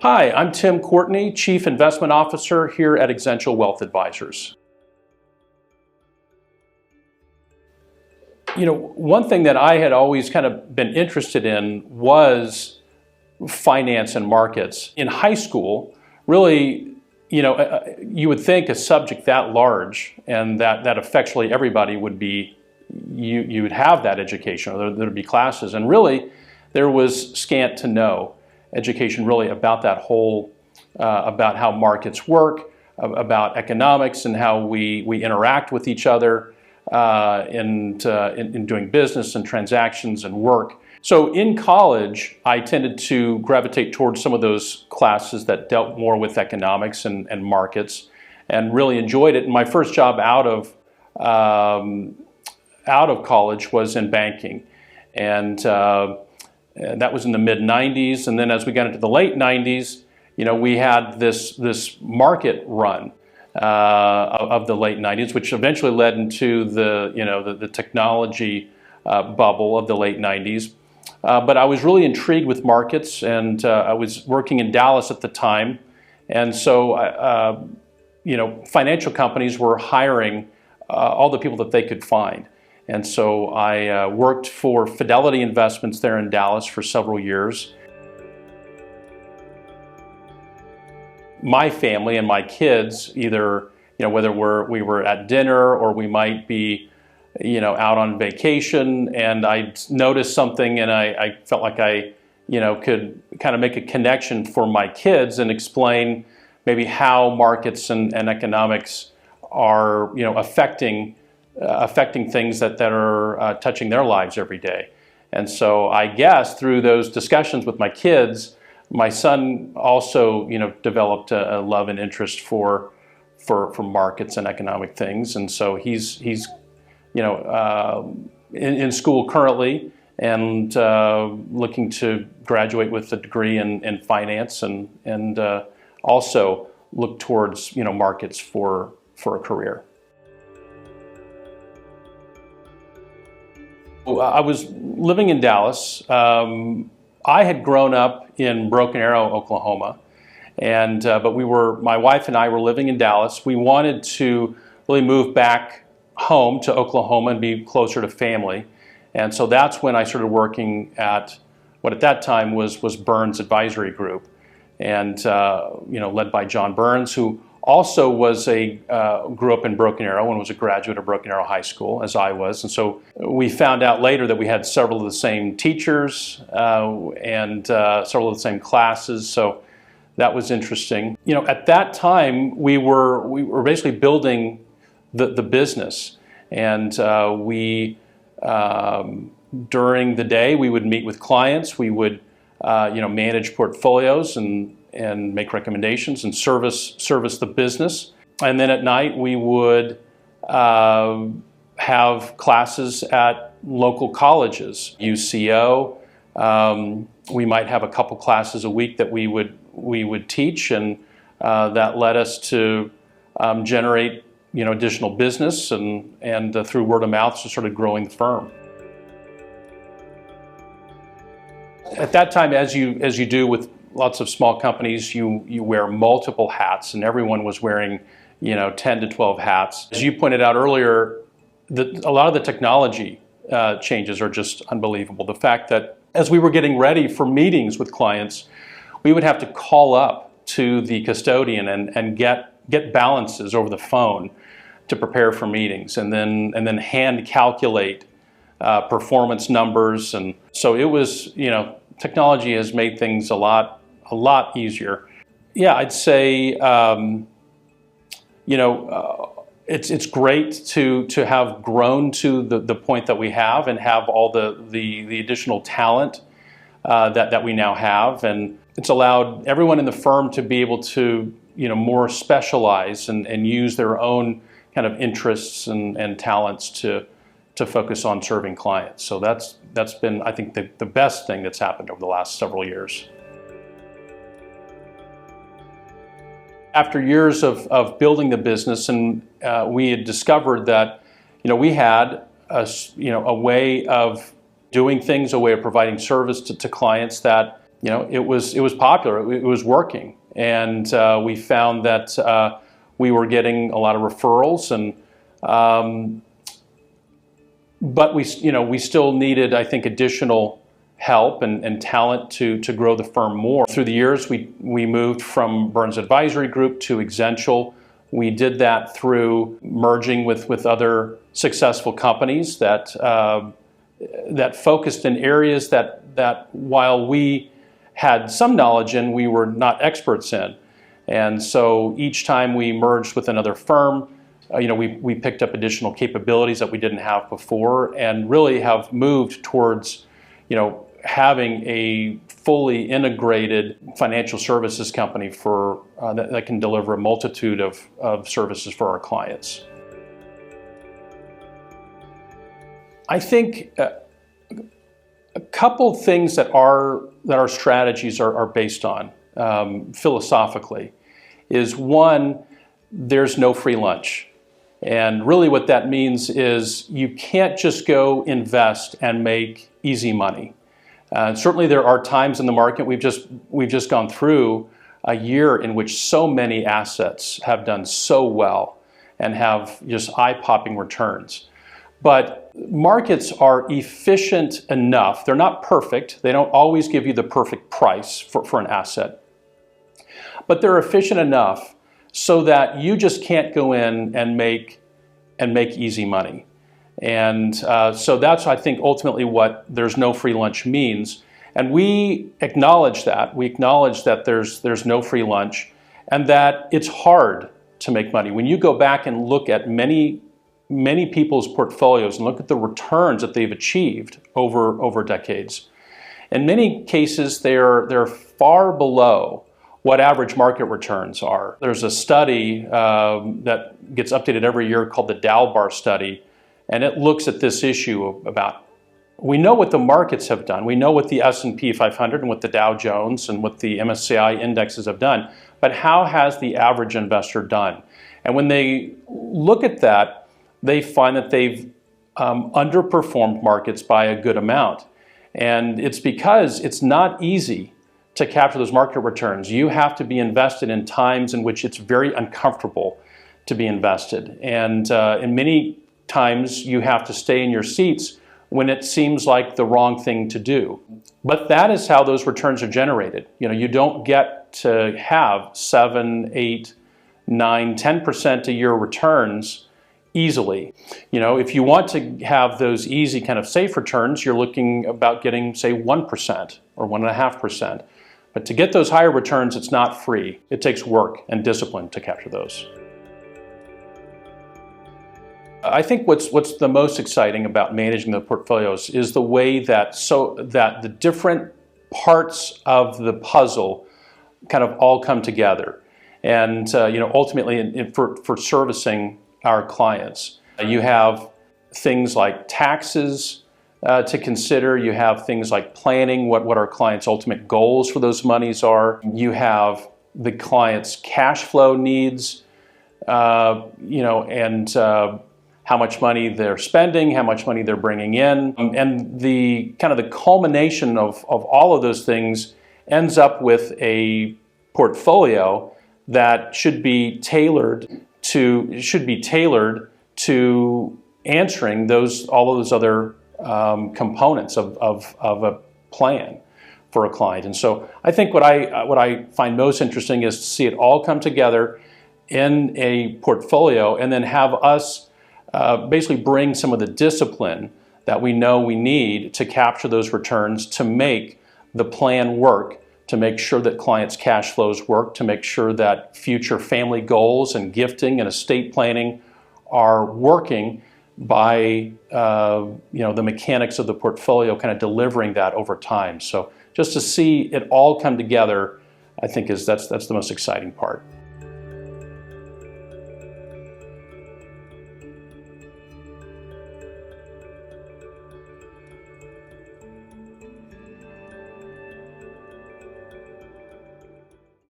Hi, I'm Tim Courtney, Chief Investment Officer here at Exencial Wealth Advisors. One thing that I had always kind of been interested in was finance and markets. In high school, really, you would think a subject that large and that effectually everybody would be, you would have that education, or there would be classes, and really there was scant to no education really about that whole, about how markets work, about economics and how we interact with each other in doing business and transactions and work. So in college, I tended to gravitate towards some of those classes that dealt more with economics and markets, and really enjoyed it. And my first job out of college was in banking, and that was in the mid-90s. And then as we got into the late 90s, we had this market run of the late 90s, which eventually led into the technology bubble of the late 90s. But I was really intrigued with markets, and I was working in Dallas at the time. And so, financial companies were hiring all the people that they could find. And so I worked for Fidelity Investments there in Dallas for several years. My family and my kids, either, whether we were at dinner or we might be, out on vacation, and I noticed something and I felt like I, could kind of make a connection for my kids and explain maybe how markets and economics are, affecting things that are touching their lives every day. And so I guess through those discussions with my kids, my son also, developed a love and interest for markets and economic things. And so he's in school currently, and looking to graduate with a degree in finance, and also look towards markets for a career. I was living in Dallas. I had grown up in Broken Arrow, Oklahoma, and but my wife and I were living in Dallas. We wanted to really move back home to Oklahoma and be closer to family, and so that's when I started working at what at that time was Burns Advisory Group, and led by John Burns, who also was grew up in Broken Arrow and was a graduate of Broken Arrow High School, as I was. And so we found out later that we had several of the same teachers and several of the same classes. So that was interesting. At that time, we were basically building the business, and during the day we would meet with clients. We would manage portfolios and make recommendations and service the business. And then at night we would have classes at local colleges, UCO. We might have a couple classes a week that we would teach, and that led us to generate additional business, and through word of mouth, so started growing the firm. At that time, as you do with lots of small companies, you wear multiple hats, and everyone was wearing 10 to 12 hats. As you pointed out earlier, a lot of the technology changes are just unbelievable. The fact that as we were getting ready for meetings with clients, we would have to call up to the custodian and get balances over the phone to prepare for meetings, and then hand calculate performance numbers. And so it was, technology has made things a lot easier. Yeah, I'd say it's great to have grown to the point that we have, and have all the additional talent that we now have, and it's allowed everyone in the firm to be able to more specialize and use their own kind of interests and talents to focus on serving clients. So that's been, I think, the best thing that's happened over the last several years. After years of building the business, and we had discovered that we had a way of doing things, a way of providing service to clients that it was popular. It was working, and we found that we were getting a lot of referrals, and but we still needed, I think, additional help and talent to grow the firm more. Through the years, we moved from Burns Advisory Group to Exencial. We did that through merging with other successful companies that focused in areas that while we had some knowledge in, we were not experts in. And so each time we merged with another firm, we picked up additional capabilities that we didn't have before, and really have moved towards, having a fully integrated financial services company for that can deliver a multitude of services for our clients. I think a couple things that our strategies are based on philosophically is, one, there's no free lunch. And really what that means is you can't just go invest and make easy money. Certainly there are times in the market, we've just gone through a year in which so many assets have done so well and have just eye-popping returns. But markets are efficient enough. They're not perfect. They don't always give you the perfect price for an asset. But they're efficient enough so that you just can't go in and make easy money. And so that's, I think, ultimately what there's no free lunch means. And we acknowledge that. We acknowledge that there's no free lunch, and that it's hard to make money. When you go back and look at many people's portfolios and look at the returns that they've achieved over decades, in many cases they're far below what average market returns are. There's a study that gets updated every year called the Dalbar study, and it looks at this issue about, we know what the markets have done. We know what the S&P 500 and what the Dow Jones and what the MSCI indexes have done, but how has the average investor done? And when they look at that, they find that they've underperformed markets by a good amount. And it's because it's not easy to capture those market returns. You have to be invested in times in which it's very uncomfortable to be invested. And in many times you have to stay in your seats when it seems like the wrong thing to do. But that is how those returns are generated. You don't get to have 7, 8, 9, 10% a year returns easily. If you want to have those easy kind of safe returns, you're looking about getting, say, 1% or 1.5%. But to get those higher returns, it's not free. It takes work and discipline to capture those. I think what's the most exciting about managing the portfolios is the way that the different parts of the puzzle kind of all come together. And ultimately for servicing our clients, you have things like taxes to consider. You have things like planning, what our clients' ultimate goals for those monies are. You have the client's cash flow needs, and how much money they're spending, how much money they're bringing in. And the kind of the culmination of all of those things ends up with a portfolio that should be tailored to answering all of those other components of a plan for a client. And so I think what I find most interesting is to see it all come together in a portfolio, and then have us basically bring some of the discipline that we know we need to capture those returns, to make the plan work, to make sure that clients' cash flows work, to make sure that future family goals and gifting and estate planning are working by the mechanics of the portfolio kind of delivering that over time. So just to see it all come together, I think that's the most exciting part.